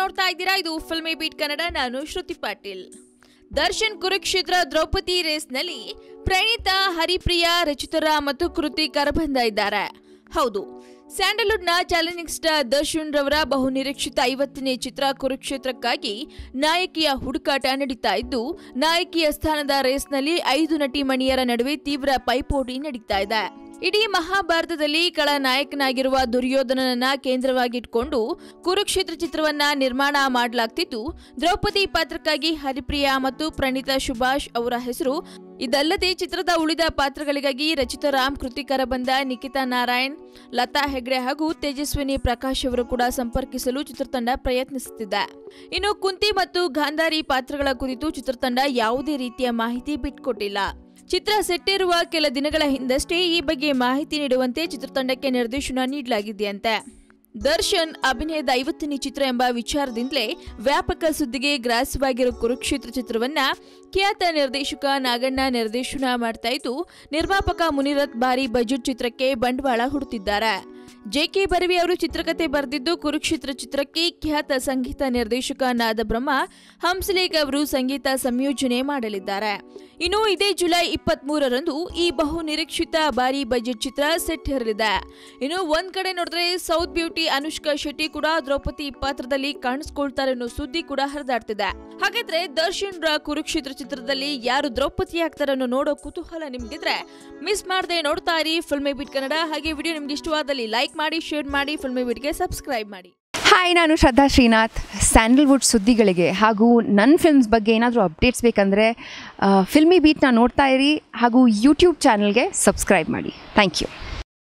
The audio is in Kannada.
ನೋಡ್ತಾ ಇದ್ದೀರಾ, ಇದು ಫಿಲ್ಮಿ ಬೀಟ್ ಕನ್ನಡ. ನಾನು ಶ್ರುತಿ ಪಾಟೀಲ್. ದರ್ಶನ್ ಕುರುಕ್ಷೇತ್ರ ದ್ರೌಪದಿ ರೇಸ್ನಲ್ಲಿ ಪ್ರಣೀತಾ, ಹರಿಪ್ರಿಯಾ, ರಚಿತಾ ಮತ್ತು ಕೃತಿ ಕರಬಂದ ಇದ್ದಾರೆ. ಹೌದು, ಸ್ಯಾಂಡಲ್ವುಡ್ನ ಚಾಲೆಂಜಿಂಗ್ ಸ್ಟಾರ್ ದರ್ಶನ್ ರವರ ಬಹುನಿರೀಕ್ಷಿತ 50ನೇ ಚಿತ್ರ ಕುರುಕ್ಷೇತ್ರಕ್ಕಾಗಿ ನಾಯಕಿಯ ಹುಡುಕಾಟ ನಡೀತಾ ಇದ್ದು, ನಾಯಕಿಯ ಸ್ಥಾನದ ರೇಸ್ನಲ್ಲಿ 5 ನಟಿ ಮಣಿಯರ ನಡುವೆ ತೀವ್ರ ಪೈಪೋಟಿ ನಡೀತಾ ಇದೆ. ಇಡೀ ಮಹಾಭಾರತದಲ್ಲಿ ನಾಯಕನಾಗಿರುವ ದುರ್ಯೋಧನನನ್ನ ಕೇಂದ್ರವಾಗಿಟ್ಕೊಂಡು ಕುರುಕ್ಷೇತ್ರ ಚಿತ್ರವನ್ನ ನಿರ್ಮಾಣ ಮಾಡಲಾಗ್ತಿದ್ದು, ದ್ರೌಪದಿ ಪಾತ್ರಕ್ಕಾಗಿ ಹರಿಪ್ರಿಯಾ ಮತ್ತು ಪ್ರಣೀತಾ ಸುಭಾಷ್ ಅವರ ಹೆಸರು. ಇದಲ್ಲದೆ ಚಿತ್ರದ ಉಳಿದ ಪಾತ್ರಗಳಿಗಾಗಿ ರಚಿತಾ ರಾಮ್, ಕೃತಿ ಕರಬಂದ, ನಿಖಿತಾ ನಾರಾಯಣ್, ಲತಾ ಹೆಗ್ಡೆ ಹಾಗೂ ತೇಜಸ್ವಿನಿ ಪ್ರಕಾಶ್ ಅವರು ಕೂಡ ಸಂಪರ್ಕಿಸಲು ಚಿತ್ರತಂಡ ಪ್ರಯತ್ನಿಸುತ್ತಿದೆ. ಇನ್ನು ಕುಂತಿ ಮತ್ತು ಗಾಂಧಾರಿ ಪಾತ್ರಗಳ ಕುರಿತು ಚಿತ್ರತಂಡ ಯಾವುದೇ ರೀತಿಯ ಮಾಹಿತಿ ಬಿಟ್ಕೊಟ್ಟಿಲ್ಲ. ಚಿತ್ರ ಸೆಟ್ಟೇರುವ ಕೆಲ ದಿನಗಳ ಹಿಂದಷ್ಟೇ ಈ ಬಗ್ಗೆ ಮಾಹಿತಿ ನೀಡುವಂತೆ ಚಿತ್ರತಂಡಕ್ಕೆ ನಿರ್ದೇಶನ ನೀಡಲಾಗಿದೆಯಂತೆ. ದರ್ಶನ್ ಅಭಿನಯದ 50ನೇ ಚಿತ್ರ ಎಂಬ ವಿಚಾರದಿಂದಲೇ ವ್ಯಾಪಕ ಸುದ್ದಿಗೆ ಗ್ರಾಸವಾಗಿರೋ ಕುರುಕ್ಷೇತ್ರ ಚಿತ್ರವನ್ನ ಖ್ಯಾತ ನಿರ್ದೇಶಕ ನಾಗಣ್ಣ ನಿರ್ದೇಶನ ಮಾಡ್ತಾ ಇದ್ದು, ನಿರ್ಮಾಪಕ ಮುನಿರತ್ ಭಾರಿ ಬಜೆಟ್ ಚಿತ್ರಕ್ಕೆ ಬಂಡವಾಳ ಹೂಡುತ್ತಿದ್ದಾರೆ. ಜೆ.ಕೆ. ಬರ್ವಿ ಅವರು ಚಿತ್ರಕಥೆ ಬರೆದಿದ್ದು, ಕುರುಕ್ಷೇತ್ರ ಚಿತ್ರಕ್ಕೆ ಖ್ಯಾತ ಸಂಗೀತ ನಿರ್ದೇಶಕ ನಾದಬ್ರಹ್ಮ ಹಂಸಲೇಖ ಅವರು ಸಂಗೀತ ಸಂಯೋಜನೆ ಮಾಡಲಿದ್ದಾರೆ. ಇನ್ನು ಇದೇ ಜುಲೈ 23ರಂದು ಈ ಬಹು ನಿರೀಕ್ಷಿತ ಭಾರಿ ಬಜೆಟ್ ಚಿತ್ರ ಸೆಟ್ ಏರಲಿದೆ. ಇನ್ನು ಒಂದ್ ಕಡೆ ನೋಡಿದ್ರೆ ಸೌತ್ ಬ್ಯೂಟಿ ಅನುಷ್ಕಾ ಶೆಟ್ಟಿ ಕೂಡ ದ್ರೌಪದಿ ಪಾತ್ರದಲ್ಲಿ ಕಾಣಿಸ್ಕೊಳ್ತಾರೆ ಅನ್ನೋ ಸುದ್ದಿ ಕೂಡ ಹರಿದಾಡ್ತಿದೆ. ಹಾಗಾದ್ರೆ ದರ್ಶನ್ ರ ಕುರುಕ್ಷೇತ್ರ ಚಿತ್ರದಲ್ಲಿ ಯಾರು ದ್ರೌಪದಿ ಆಗ್ತಾರೆ ಅನ್ನೋ ನೋಡೋ ಕುತೂಹಲ ನಿಮ್ಗಿದ್ರೆ ಮಿಸ್ ಮಾಡದೆ ನೋಡ್ತಾ ಇರಿ ಫಿಲ್ಮಿ ಬೀಟ್ ಕನ್ನಡ. ಹಾಗೆ ವಿಡಿಯೋ ನಿಮ್ಗೆ ಇಷ್ಟವಾದಲ್ಲಿ ಲೈಕ್ ಮಾಡಿ, ಶೇರ್ ಮಾಡಿ, ಫಿಲ್ಮಿ ಬೀಟ್ಗೆ ಸಬ್ಸ್ಕ್ರೈಬ್ ಮಾಡಿ. ಹಾಯ್, ನಾನು ಶ್ರದ್ಧಾ ಶ್ರೀನಾಥ್. ಸ್ಯಾಂಡಲ್ವುಡ್ ಸುದ್ದಿಗಳಿಗೆ ಹಾಗೂ ನನ್ನ ಫಿಲ್ಮ್ಸ್ ಬಗ್ಗೆ ಏನಾದರೂ ಅಪ್ಡೇಟ್ಸ್ ಬೇಕಂದರೆ ಫಿಲ್ಮಿ ಬೀಟ್ನ ನೋಡ್ತಾ ಇರಿ ಹಾಗೂ ಯೂಟ್ಯೂಬ್ ಚಾನಲ್ಗೆ ಸಬ್ಸ್ಕ್ರೈಬ್ ಮಾಡಿ. Thank you.